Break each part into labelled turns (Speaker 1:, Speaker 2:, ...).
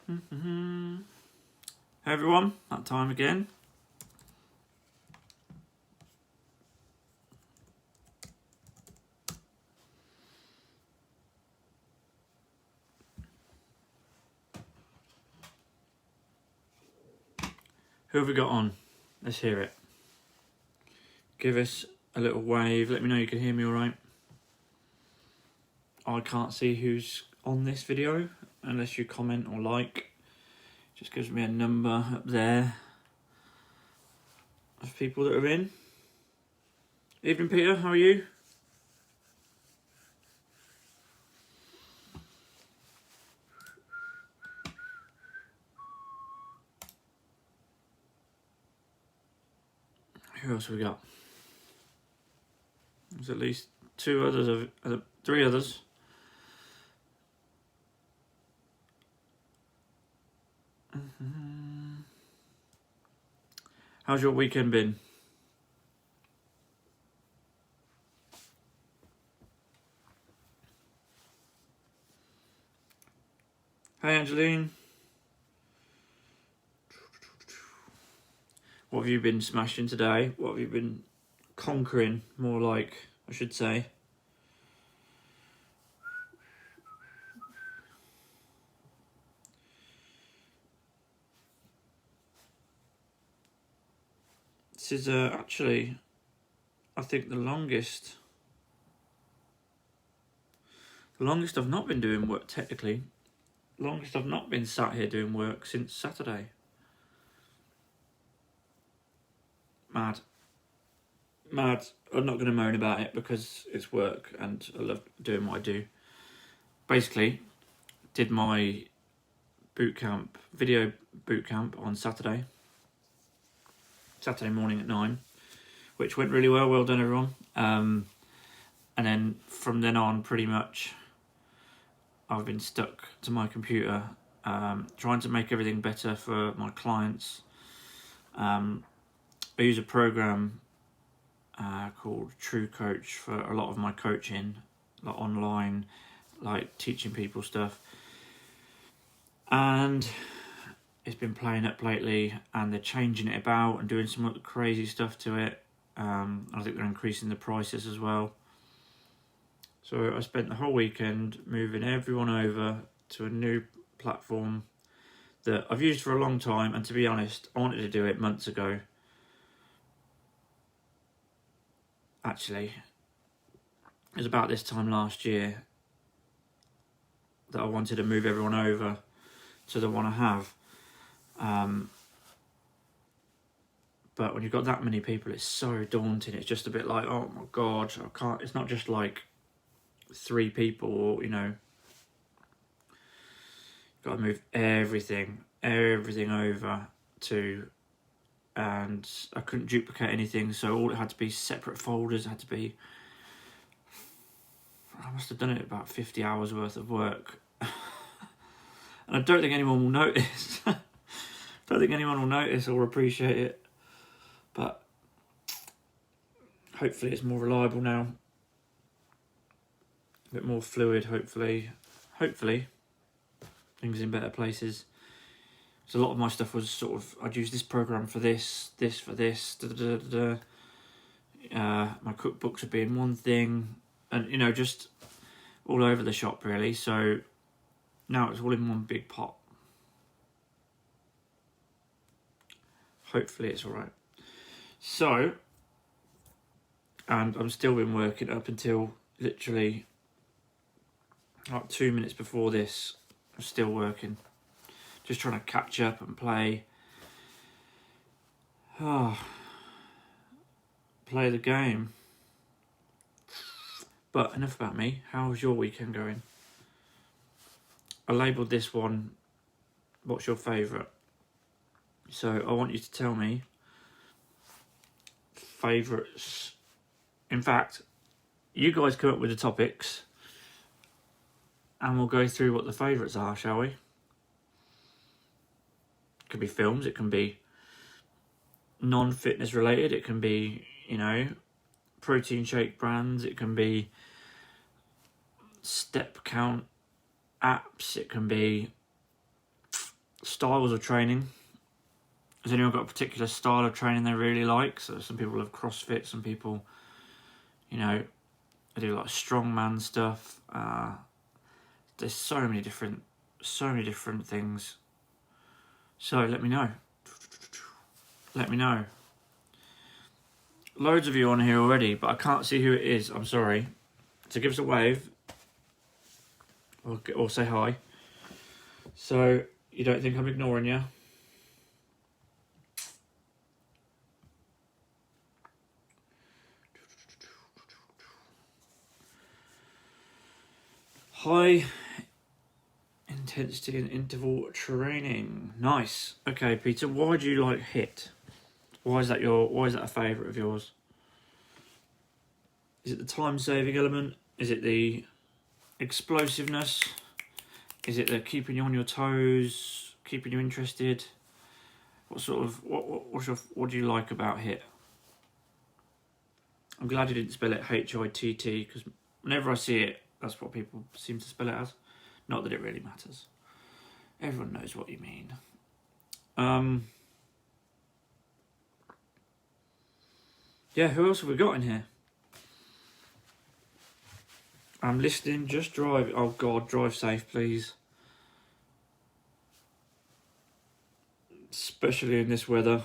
Speaker 1: Hey everyone, that time again. Who have we got on? Let's hear it. Give us a little wave. Let me know you can hear me all right. I can't see who's on this video unless you comment or like. Just gives me a number up there of people that are in. Evening, Peter. How are you? Who else have we got? There's at least three others. How's your weekend been? Hey, Angeline. What have you been smashing today? What have you been conquering, more like, I should say? This is actually, I think, the longest I've not been doing work, technically. Longest I've not been sat here doing work since Saturday. Mad. I'm not going to moan about it because it's work and I love doing what I do. Basically, did my video boot camp on Saturday morning at 9, which went really well. Well done, everyone. And then from then on, pretty much, I've been stuck to my computer, trying to make everything better for my clients. I use a program called True Coach for a lot of my coaching, like online, like teaching people stuff. And it's been playing up lately, and they're changing it about and doing some crazy stuff to it. I think they're increasing the prices as well. So I spent the whole weekend moving everyone over to a new platform that I've used for a long time, and to be honest, I wanted to do it months ago. Actually, it was about this time last year that I wanted to move everyone over to the one I have. But when you've got that many people, it's so daunting. It's just a bit like, oh my God, I can't. It's not just like 3 people, or, got to move everything over to, and I couldn't duplicate anything, so all it had to be separate folders. It had to be, I must have done it about 50 hours worth of work. And I don't think anyone will notice. Don't think anyone will notice or appreciate it. But hopefully it's more reliable now. A bit more fluid, hopefully. Things in better places. So a lot of my stuff was sort of, I'd use this program for this for this, my cookbooks would be in one thing, and just all over the shop really. So now it's all in one big pot. Hopefully it's all right. So, and I'm still been working up until literally like 2 minutes before this. I'm still working, just trying to catch up and play the game. But enough about me. How's your weekend going? I labelled this one, what's your favourite? So I want you to tell me favourites. In fact, you guys come up with the topics and we'll go through what the favourites are, shall we? It could be films, it can be non-fitness related, it can be, protein shake brands, it can be step count apps, it can be styles of training. Has anyone got a particular style of training they really like? So some people love CrossFit, some people, you know, they do like strongman stuff. There's so many different things. So let me know. Let me know. Loads of you on here already, but I can't see who it is. I'm sorry. So give us a wave. Or say hi. So you don't think I'm ignoring you? High intensity and interval training. Nice. Okay, Peter, why do you like HIIT? Why is that a favourite of yours? Is it the time saving element? Is it the explosiveness? Is it the keeping you on your toes, keeping you interested? What do you like about HIIT? I'm glad you didn't spell it HITT, because whenever I see it, that's what people seem to spell it as. Not that it really matters. Everyone knows what you mean. Yeah, who else have we got in here? I'm listening, just drive. Oh God, drive safe, please. Especially in this weather.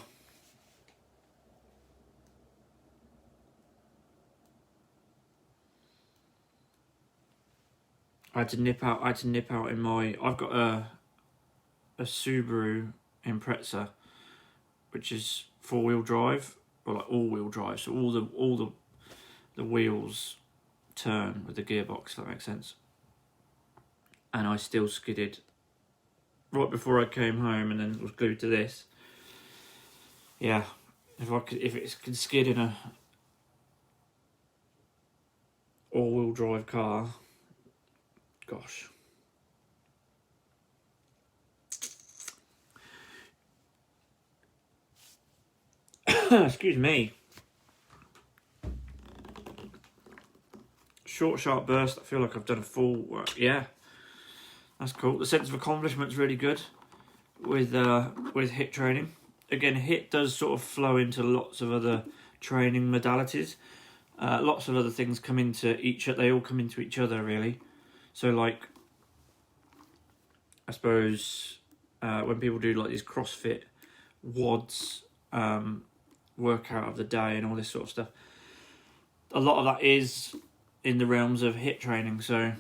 Speaker 1: I had to nip out in my... I've got a Subaru Impreza, which is 4-wheel drive, or like all-wheel drive. So all the wheels turn with the gearbox, if that makes sense. And I still skidded right before I came home, and then was glued to this. Yeah, if it can skid in a all-wheel drive car, gosh. Excuse me. Short, sharp burst. I feel like I've done a full work. Yeah, that's cool. The sense of accomplishment's really good with HIIT training. Again, HIIT does sort of flow into lots of other training modalities. Lots of other things come into they all come into each other, really. So, like, I suppose when people do like these CrossFit WODs, workout of the day and all this sort of stuff, a lot of that is in the realms of HIIT training. So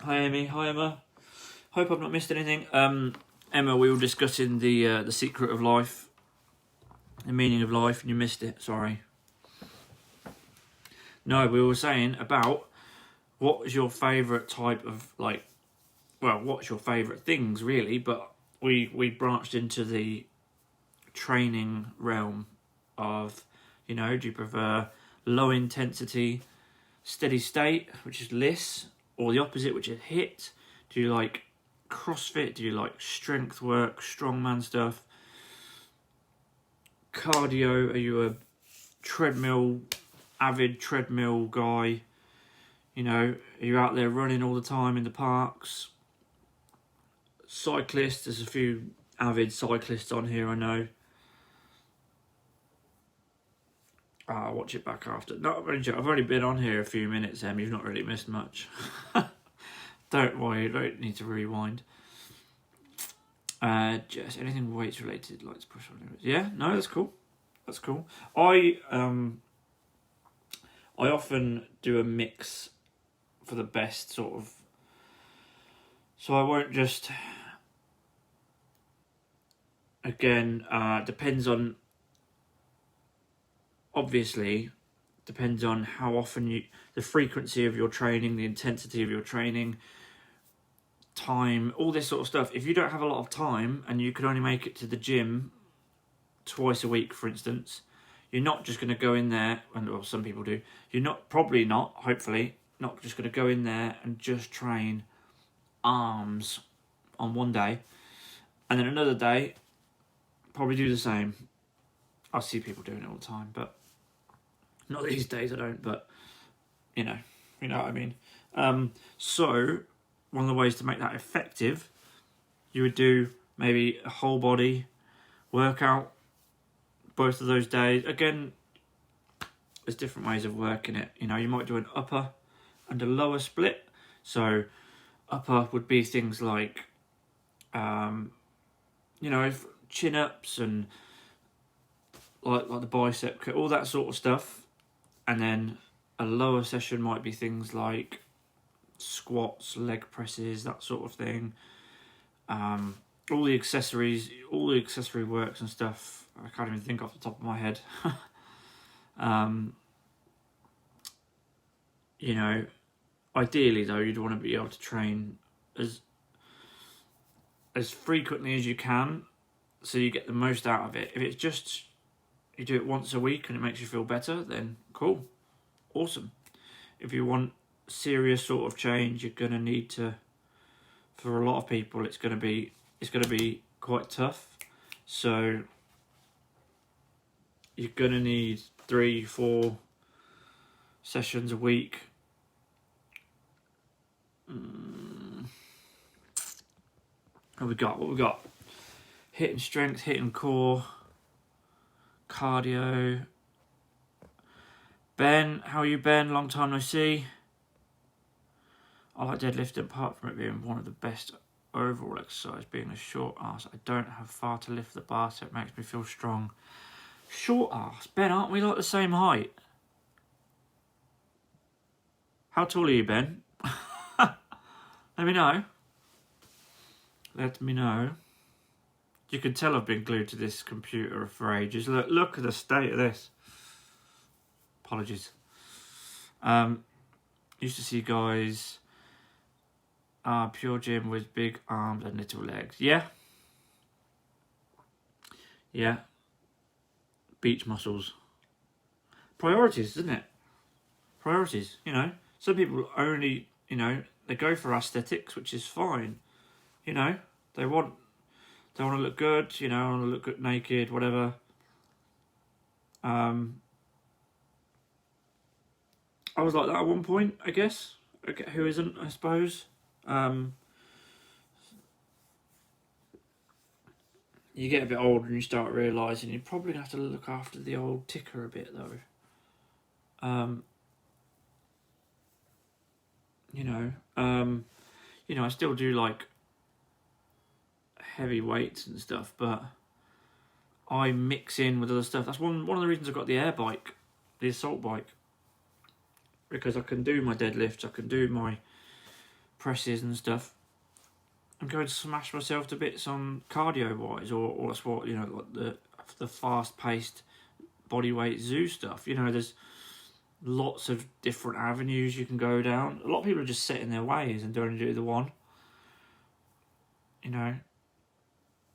Speaker 1: hi Amy, hi Emma. Hope I've not missed anything. Emma, we were discussing the secret of life, the meaning of life, and you missed it. Sorry. No, we were saying about what was your favourite type of, like, well, what's your favourite things really, but we branched into the training realm of, you know, do you prefer low intensity, steady state, which is LISS, or the opposite, which is HIIT? Do you like CrossFit? Do you like strength work, strongman stuff? Cardio? Are you a avid treadmill guy? You know, are you out there running all the time in the parks? Cyclists, there's a few avid cyclists on here, I know. I'll watch it back after. No, I've only been on here a few minutes, Em. You've not really missed much. Don't worry, you don't need to rewind. Just anything weights related, like to push on limits. Yeah, no, that's cool. That's cool. I often do a mix for the best sort of. So I won't just. Again, depends on. Obviously, depends on how often the frequency of your training, the intensity of your training, time, all this sort of stuff. If you don't have a lot of time and you can only make it to the gym twice a week, for instance, you're not just going to go in there, and well, some people do. You're hopefully not just going to go in there and just train arms on one day, and then another day probably do the same. I see people doing it all the time, but not these days. I don't. But you know what I mean. So one of the ways to make that effective, you would do maybe a whole body workout both of those days. Again, there's different ways of working it. You might do an upper and a lower split. So upper would be things like chin ups and like the bicep cut, all that sort of stuff. And then a lower session might be things like squats, leg presses, that sort of thing. All the accessory works and stuff. I can't even think off the top of my head. Ideally though, you'd want to be able to train as frequently as you can, so you get the most out of it. If it's just you do it once a week and it makes you feel better, then cool, awesome. If you want serious sort of change, you're gonna need to. For a lot of people, it's gonna be quite tough. So you're gonna need 3-4 sessions a week. What we got? Hitting strength, hitting core, cardio. Ben, how are you, Ben? Long time no see. I like deadlifting, apart from it being one of the best overall exercise, being a short ass. I don't have far to lift the bar, so it makes me feel strong. Short ass? Ben, aren't we like the same height? How tall are you, Ben? Let me know. Let me know. You can tell I've been glued to this computer for ages. Look at the state of this. Apologies. Used to see guys pure gym with big arms and little legs. Yeah. Beach muscles. Priorities, isn't it? Priorities, Some people only, they go for aesthetics, which is fine. They want to look good, want to look good naked, whatever. I was like that at one point, I guess. Okay, who isn't, I suppose. You get a bit older and you start realising you probably have to look after the old ticker a bit, though. I still do like heavy weights and stuff, but I mix in with other stuff. That's one of the reasons I got the air bike, the assault bike, because I can do my deadlifts, I can do my presses and stuff. I'm going to smash myself to bits on cardio wise, or that's what like the fast paced bodyweight zoo stuff. There's lots of different avenues you can go down. A lot of people are just set in their ways and don't do the one.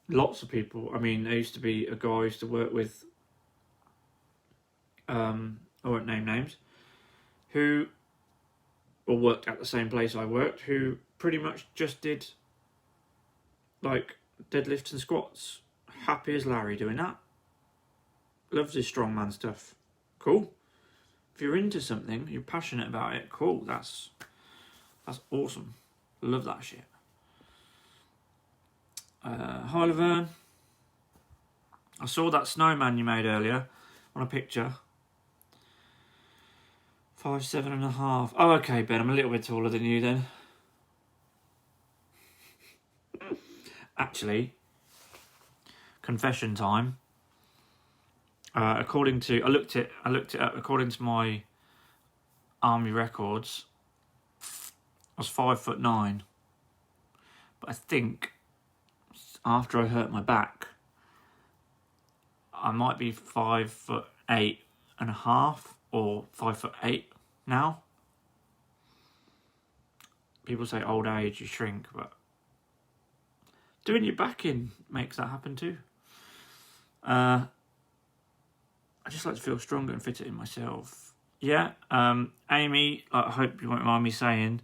Speaker 1: Lots of people. I mean, there used to be a guy I used to work with, I won't name names, who worked at the same place I worked, who pretty much just did like deadlifts and squats. Happy as Larry doing that. Loves his strongman stuff. Cool. If you're into something, you're passionate about it, cool. That's awesome. Love that shit. Hi Laverne. I saw that snowman you made earlier on a picture. 5'7.5". Oh, okay, Ben. I'm a little bit taller than you then. Actually, confession time. According to I looked it up. According to my army records, I was 5'9". But I think after I hurt my back, I might be 5'8.5" or 5'8" now. People say old age, you shrink, but doing your back in makes that happen too. I just like to feel stronger and fitter in myself. Yeah, Amy, I hope you won't mind me saying,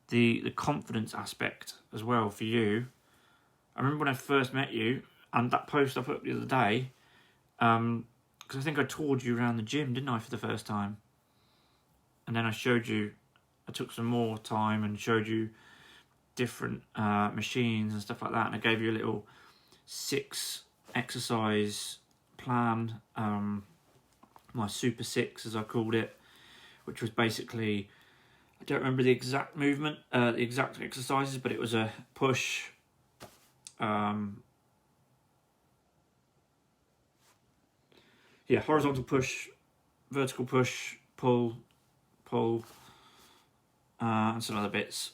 Speaker 1: the confidence aspect as well for you. I remember when I first met you, and that post I put up the other day, because I think I toured you around the gym, didn't I, for the first time? and then I took some more time and showed you different machines and stuff like that, and I gave you a little 6 exercise plan, my Super 6 as I called it, which was basically, I don't remember the exact movement, the exact exercises, but it was a push, horizontal push, vertical push, pull, and some other bits,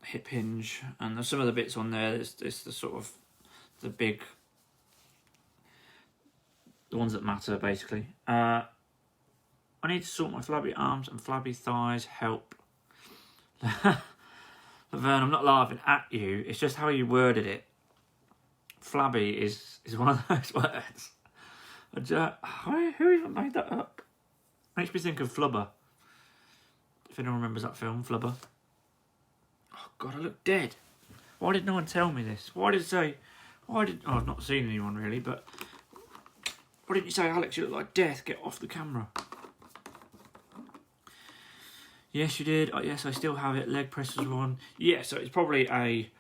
Speaker 1: hip hinge, and there's some other bits on there. It's the sort of the ones that matter, basically. I need to sort my flabby arms and flabby thighs. Help. Vern, I'm not laughing at you. It's just how you worded it. Flabby is one of those words. Who even made that up? Makes me think of Flubber. If anyone remembers that film, Flubber. Oh God, I look dead. Why did no one tell me this? Oh, I've not seen anyone really, but why didn't you say, Alex, you look like death, get off the camera? Yes, you did. Yes, I still have it. Leg press was one. Yeah, so it's probably it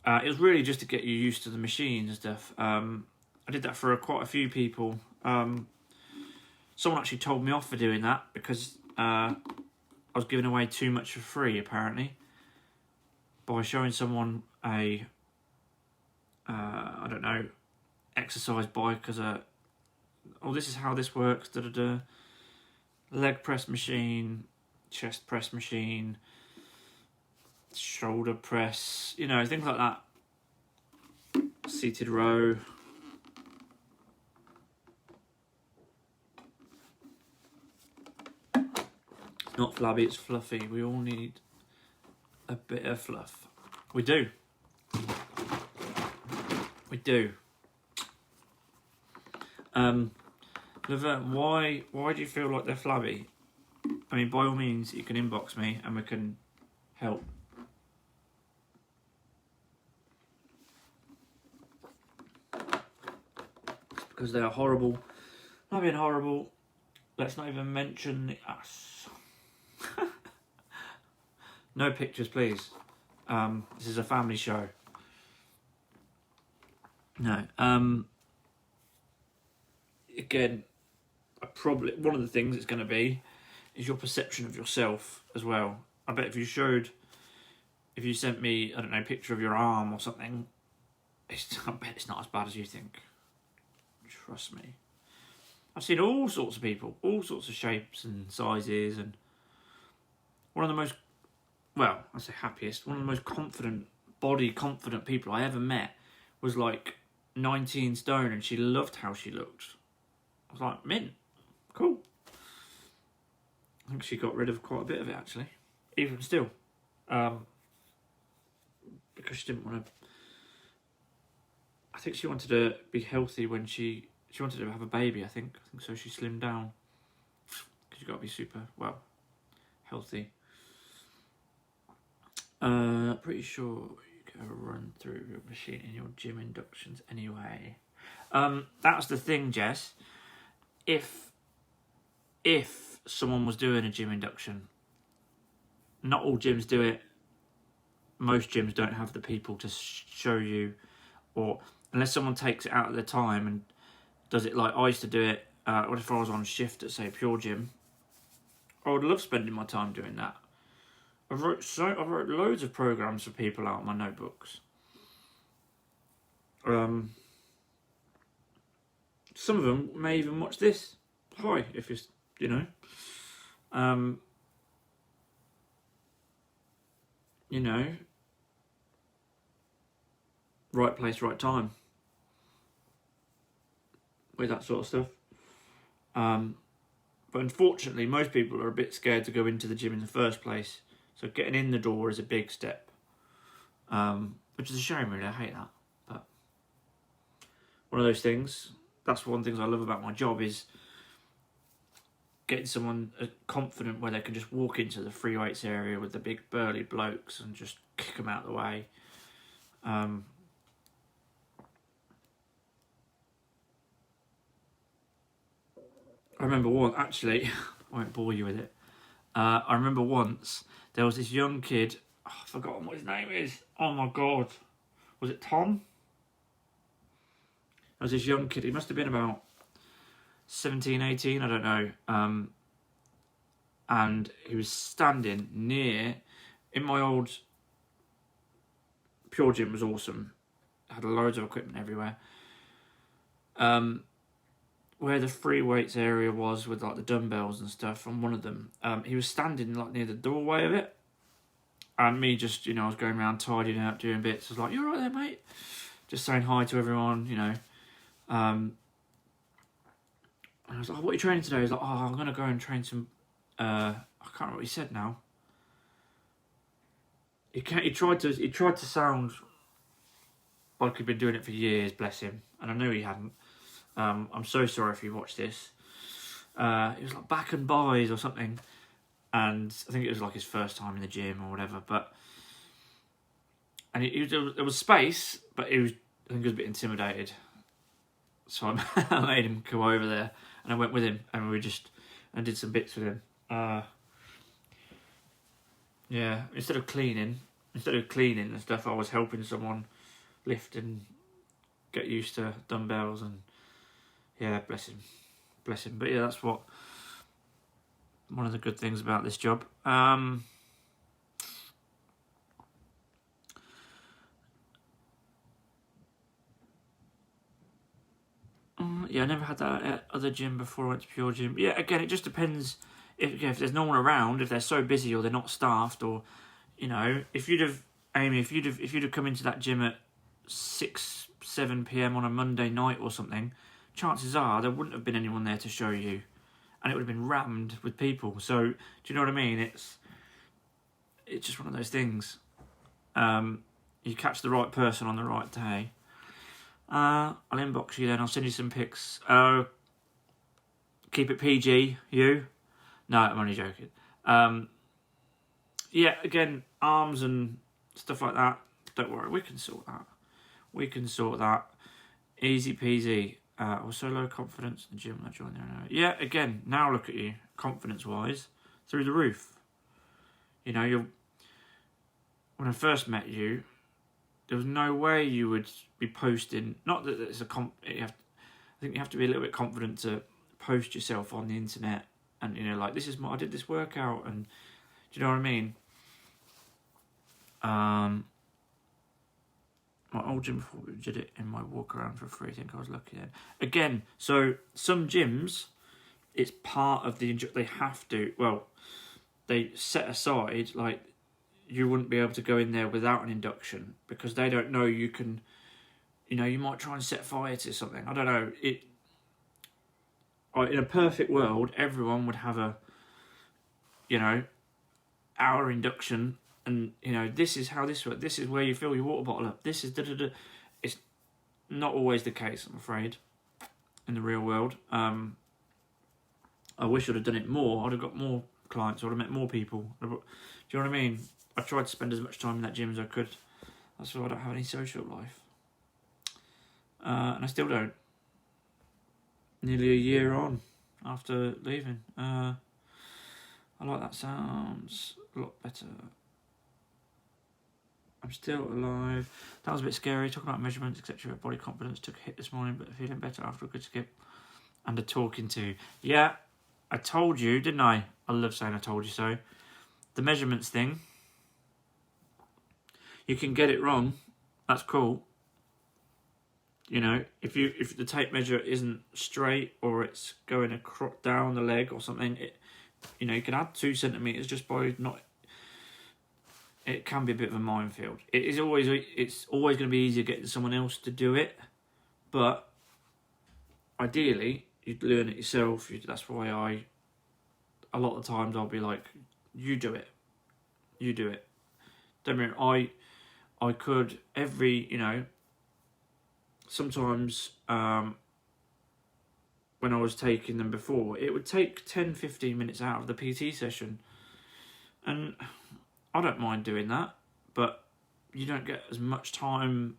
Speaker 1: was really just to get you used to the machine and stuff. I did that for quite a few people. Someone actually told me off for doing that because I was giving away too much for free, apparently, by showing someone a I don't know, exercise bike as this is how this works, leg press machine, chest press machine, shoulder press, things like that, seated row. It's not flabby, it's fluffy. We all need a bit of fluff. We do. Laverne, why do you feel like they're flabby? I mean, by all means, you can inbox me and we can help. Because they are horrible. Not being horrible. Let's not even mention the ass. No pictures, please. This is a family show. No. Again, one of the things it's going to be is your perception of yourself as well. I bet if you sent me, I don't know, a picture of your arm or something, I bet it's not as bad as you think. Trust me. I've seen all sorts of people, all sorts of shapes and sizes, and one of the most, well, I say happiest, one of the most body confident people I ever met was like 19 stone, and she loved how she looked. I was like, mint, cool. I think she got rid of quite a bit of it, actually, even still, because she didn't want to. I think she wanted to be healthy when she wanted to have a baby. I think so. She slimmed down because you got to be super healthy. Pretty sure you go run through your machine in your gym inductions anyway. That's the thing, Jess. If someone was doing a gym induction, not all gyms do it. Most gyms don't have the people to show you, or unless someone takes it out of their time and does it like I used to do it. What if I was on shift at, say, Pure Gym? I would love spending my time doing that. I wrote loads of programs for people out of my notebooks. Some of them may even watch this. Hi, if it's, right place, right time with that sort of stuff. But unfortunately, most people are a bit scared to go into the gym in the first place. So getting in the door is a big step, which is a shame, really. I hate that. But one of those things. That's one of the things I love about my job is getting someone confident where they can just walk into the free weights area with the big burly blokes and just kick them out of the way. I remember one, actually, I won't bore you with it. I remember once there was this young kid. Oh, I've forgotten what his name is. Oh my god, was it Tom? There was this young kid. He must have been about 17, 18, I don't know. And he was standing near, in my old Pure Gym was awesome. Had loads of equipment everywhere. Where the free weights area was with like the dumbbells and stuff on one of them, he was standing like near the doorway of it. And me just, I was going around tidying up, doing bits. I was like, "You alright there, mate?" Just saying hi to everyone, And I was like, "What are you training today?" He was like, "Oh, I'm going to go and train some..." I can't remember what he said now. He tried to sound like he'd been doing it for years, bless him. And I knew he hadn't. I'm so sorry if you watch this. It was like back and buys or something. And I think it was like his first time in the gym or whatever. And there was space, but I think he was a bit intimidated. So I made him come over there, and I went with him, and I did some bits with him. Instead of cleaning and stuff, I was helping someone lift and get used to dumbbells, and bless him. But yeah, that's one of the good things about this job. I never had that at other gym before I went to Pure Gym. Yeah, again, it just depends if there's no one around, if they're so busy or they're not staffed, or if you'd have come into that gym at 6, 7 p.m. on a Monday night or something, chances are there wouldn't have been anyone there to show you, and it would have been rammed with people. So do you know what I mean? It's just one of those things. You catch the right person on the right day. I'll inbox you then. I'll send you some pics. Keep it PG, you. No, I'm only joking. Again, arms and stuff like that. Don't worry, we can sort that. Easy peasy. I was so low confidence in the gym when I joined there. Yeah, again, now look at you, confidence-wise, through the roof. When I first met you, there was no way you would be posting. Not that it's I think you have to be a little bit confident to post yourself on the internet, and this is I did this workout, and do you know what I mean? My old gym before we did it in my walk around for free. I think I was lucky then. Again, so some gyms, it's part of the they have to. Well, they set aside you wouldn't be able to go in there without an induction because they don't know you can. You might try and set fire to something. I don't know. In a perfect world, everyone would have a hour induction. And, this is how this works. This is where you fill your water bottle up. This is da-da-da. It's not always the case, I'm afraid, in the real world. I wish I'd have done it more. I'd have got more clients. I would have met more people. Do you know what I mean? I tried to spend as much time in that gym as I could. That's why I don't have any social life. And I still don't. Nearly a year on after leaving. I like that. Sounds a lot better. I'm still alive. That was a bit scary. Talking about measurements, etc. Body confidence took a hit this morning, but feeling better after a good skip. And a talking to. Yeah, I told you, didn't I? I love saying I told you so. The measurements thing. You can get it wrong. That's cool. If the tape measure isn't straight or it's going down the leg or something, you can add 2 centimeters just by not. It can be a bit of a minefield. It's always going to be easier getting someone else to do it, but ideally you'd learn it yourself. That's why a lot of the times I'll be like, you do it. Don't get me wrong, I could sometimes when I was taking them before, it would take 10-15 minutes out of the PT session, and I don't mind doing that, but you don't get as much time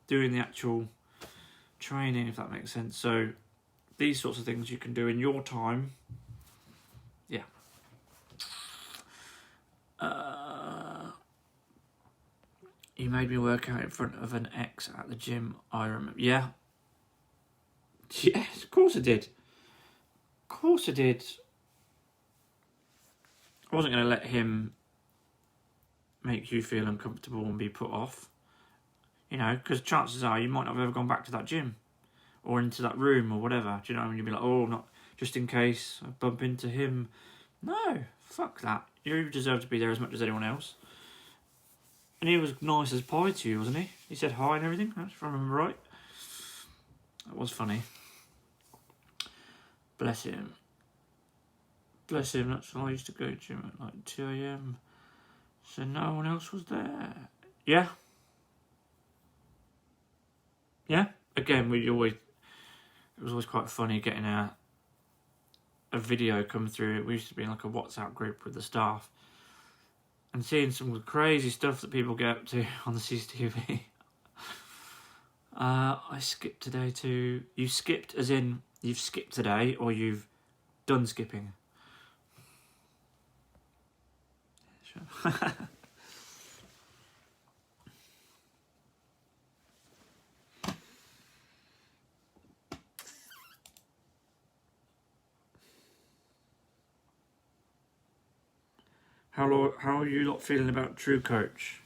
Speaker 1: doing the actual training, if that makes sense. So these sorts of things you can do in your time. Yeah, You made me work out in front of an ex at the gym, I remember. Yeah. Yes, of course I did. Of course I did. I wasn't going to let him make you feel uncomfortable and be put off. You know, because chances are you might not have ever gone back to that gym or into that room or whatever. Do you know what I mean? You'd be like, oh, not just in case I bump into him. No, fuck that. You deserve to be there as much as anyone else. And he was nice as pie to you, wasn't he? He said hi and everything, if I remember right. That was funny. Bless him. Bless him, that's why I used to go to gym at like 2 a.m. So no one else was there. Yeah? Yeah? Again, it was always quite funny getting a video come through. We used to be in like a WhatsApp group with the staff and seeing some of the crazy stuff that people get up to on the CCTV. I skipped today too. You skipped as in you've skipped today or you've done skipping? Sure. How are you lot feeling about True Coach?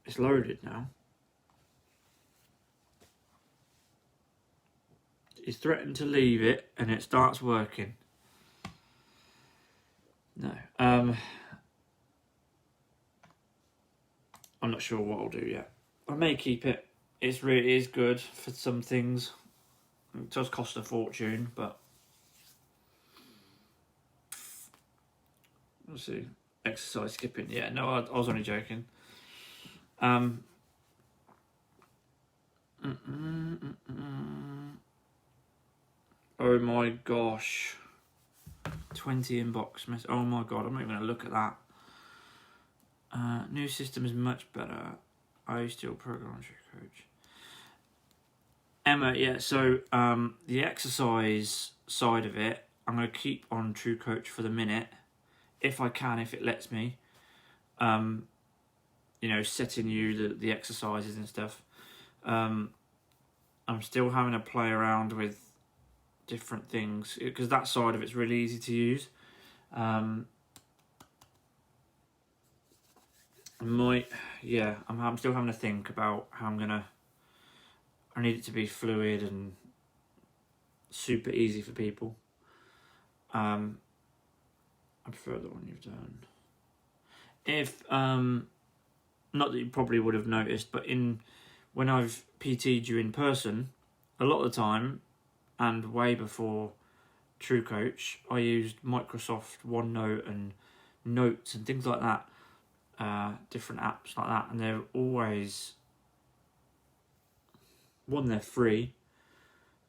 Speaker 1: It's loaded now. He's threatened to leave it and it starts working. No. I'm not sure what I'll do yet. I may keep it. It really is good for some things. It does cost a fortune, but we'll see. Exercise skipping. Yeah, no, I was only joking. Oh my gosh. 20 inbox mess. Oh my god, I'm not even going to look at that. New system is much better. I still program on True Coach. Emma, yeah, so the exercise side of it, I'm going to keep on True Coach for the minute. If I can, if it lets me. You know, setting you the exercises and stuff. I'm still having to play around with different things because that side of it's really easy to use. I'm still having to think about how I need it to be fluid and super easy for people. I prefer the one you've done. If not that you probably would have noticed, but when I've PT'd you in person, a lot of the time, and way before True Coach, I used Microsoft OneNote and Notes and things like that, different apps like that, and they're always they're free,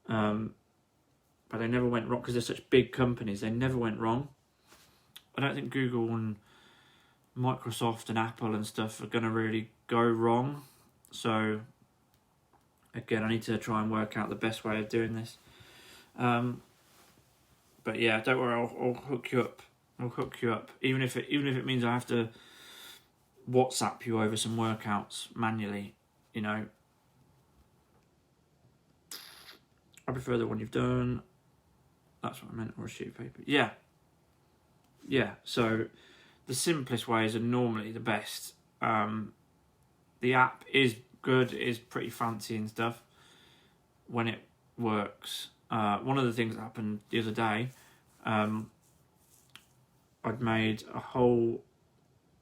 Speaker 1: but they never went wrong because they're such big companies. They never went wrong. I don't think Google and Microsoft and Apple and stuff are going to really go wrong. So again, I need to try and work out the best way of doing this. But yeah, don't worry, I'll hook you up. I'll hook you up, even if it means I have to WhatsApp you over some workouts manually. You know, I prefer the one you've done. That's what I meant, or a sheet of paper. Yeah. So the simplest ways are normally the best. The app is good, it is pretty fancy and stuff when it works. One of the things that happened the other day, I'd made a whole,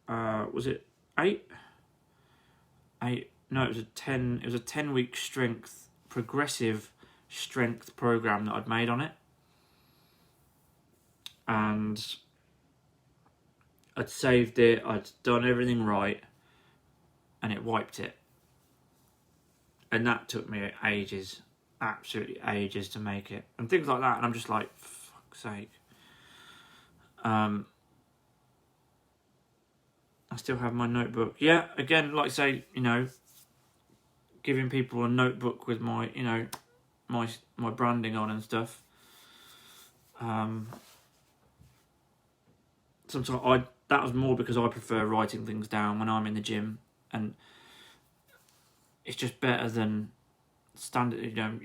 Speaker 1: was it 8? No, it was a 10. It was a 10-week progressive strength program that I'd made on it, and I'd saved it. I'd done everything right, and it wiped it. And that took me ages, absolutely ages to make it, and things like that. And I'm just like, for fuck's sake. I still have my notebook. Yeah, again, like I say, you know, giving people a notebook with my, you know, my branding on and stuff. So sometimes that was more because I prefer writing things down when I'm in the gym, and it's just better than standard. You know,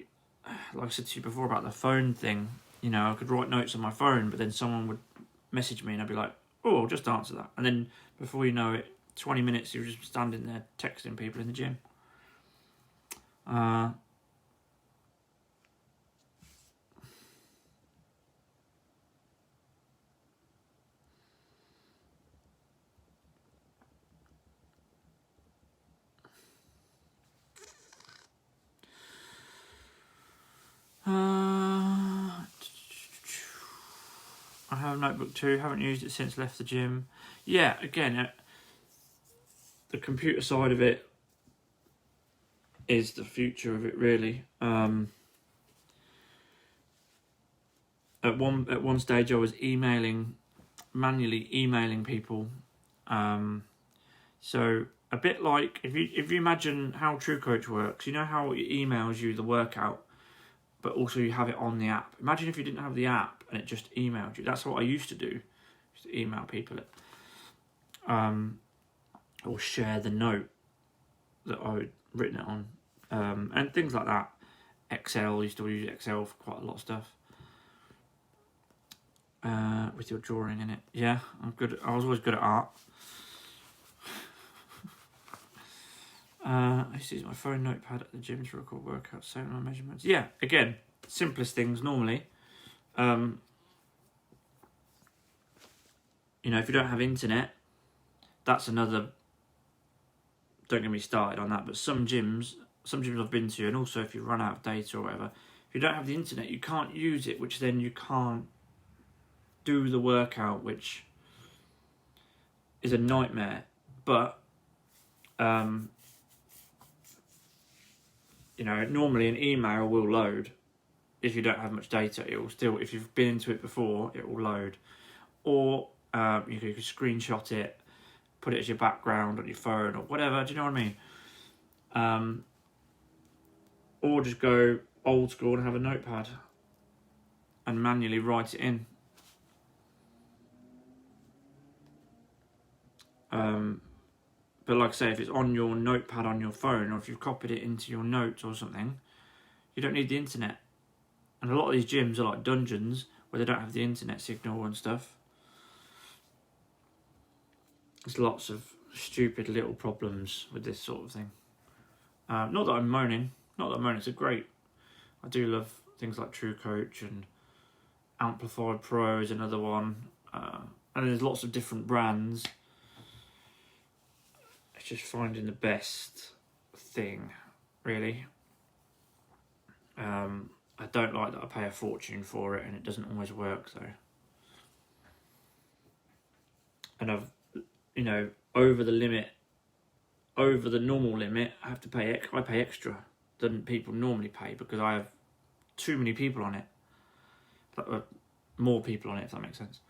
Speaker 1: like I said to you before about the phone thing. You know, I could write notes on my phone, but then someone would message me, and I'd be like, "Oh, I'll just answer that," and then before you know it, 20 minutes you're just standing there texting people in the gym. I have a notebook too, haven't used it since left the gym. Yeah, again, the computer side of it is the future of it, really. At one stage I was manually emailing people. So a bit like if you imagine how TrueCoach works, you know how it emails you the workout, but also you have it on the app. Imagine if you didn't have the app and it just emailed you. That's what I used to do, just to email people it, or share the note that I'd written it on, and things like that. Excel, I used to use Excel for quite a lot of stuff. With your drawing in it. Yeah, I'm good. I was always good at art. I used to use my phone notepad at the gym to record workouts, save my measurements. Yeah, again, simplest things normally. You know, if you don't have internet, that's another. Don't get me started on that. But some gyms I've been to, and also if you run out of data or whatever, if you don't have the internet, you can't use it, which then you can't do the workout, which is a nightmare. But you know, normally an email will load. If you don't have much data, it will still, if you've been into it before, it will load. Or you can screenshot it, put it as your background on your phone or whatever. Do you know what I mean? Or just go old school and have a notepad and manually write it in. But like I say, if it's on your notepad on your phone, or if you've copied it into your notes or something, you don't need the internet. And a lot of these gyms are like dungeons where they don't have the internet signal and stuff. There's lots of stupid little problems with this sort of thing. Not that I'm moaning. It's a great. I do love things like TrueCoach and Amplified Pro is another one. And there's lots of different brands. It's just finding the best thing, really. I don't like that I pay a fortune for it and it doesn't always work though. And I've, you know, over the normal limit, I pay extra than people normally pay because I have too many people on it. More people on it, if that makes sense.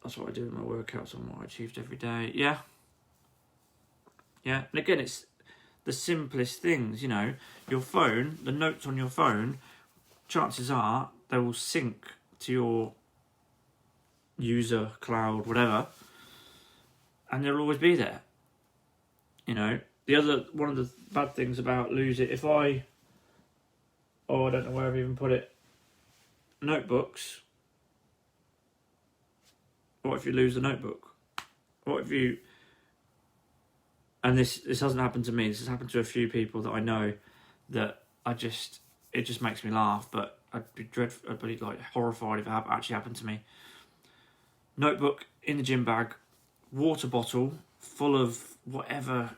Speaker 1: That's what I do with my workouts and what I achieved every day. Yeah. And again, it's the simplest things, you know. Your phone, the notes on your phone, chances are they will sync to your user cloud, whatever, and they'll always be there. You know, one of the bad things about I don't know where I've even put it. Notebooks. What if you lose the notebook? What if you... And this hasn't happened to me. This has happened to a few people that I know that it just makes me laugh, but I'd be like horrified if it actually happened to me. Notebook in the gym bag, water bottle full of whatever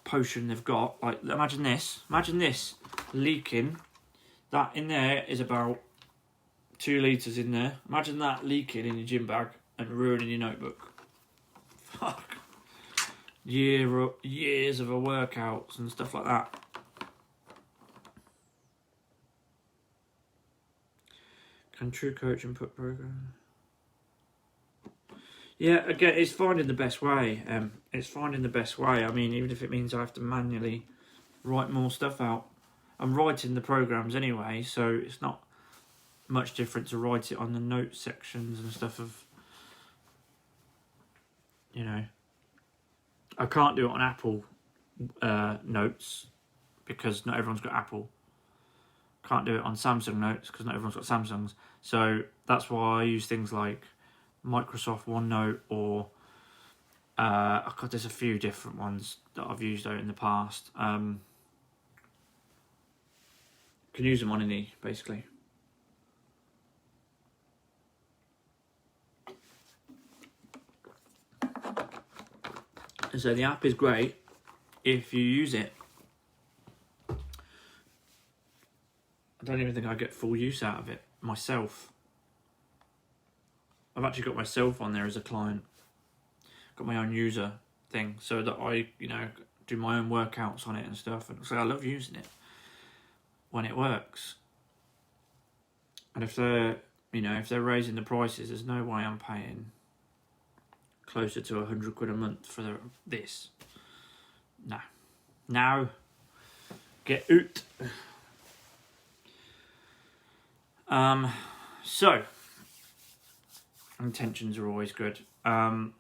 Speaker 1: potion they've got. Like, imagine this leaking. That in there is about 2 litres in there. Imagine that leaking in your gym bag and ruining your notebook. Fuck. Years of workouts and stuff like that. Can TrueCoach input program? Yeah, again, it's finding the best way. I mean, even if it means I have to manually write more stuff out. I'm writing the programs anyway, so it's not much different to write it on the note sections and stuff of, you know, I can't do it on Apple Notes because not everyone's got Apple. Can't do it on Samsung Notes because not everyone's got Samsungs. So that's why I use things like Microsoft OneNote or there's a few different ones that I've used out in the past. Can use them on any, basically. And so the app is great if you use it. I don't even think I get full use out of it myself. I've actually got myself on there as a client. Got my own user thing so that I, you know, do my own workouts on it and stuff. And so I love using it when it works. And if they're, you know, if they're raising the prices, there's no way I'm paying closer to £100 a month for this. No. Now, get out. So, intentions are always good. I'm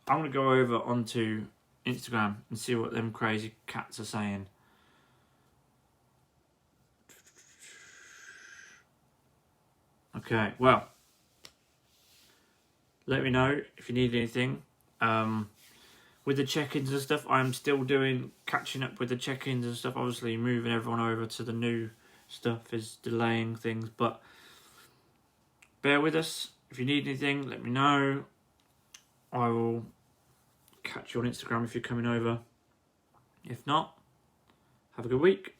Speaker 1: going to go over onto Instagram and see what them crazy cats are saying. Okay, well, let me know if you need anything. With the check-ins and stuff, I'm still catching up with the check-ins and stuff. Obviously, moving everyone over to the new stuff is delaying things, but bear with us. If you need anything, let me know. I will catch you on Instagram if you're coming over. If not, have a good week.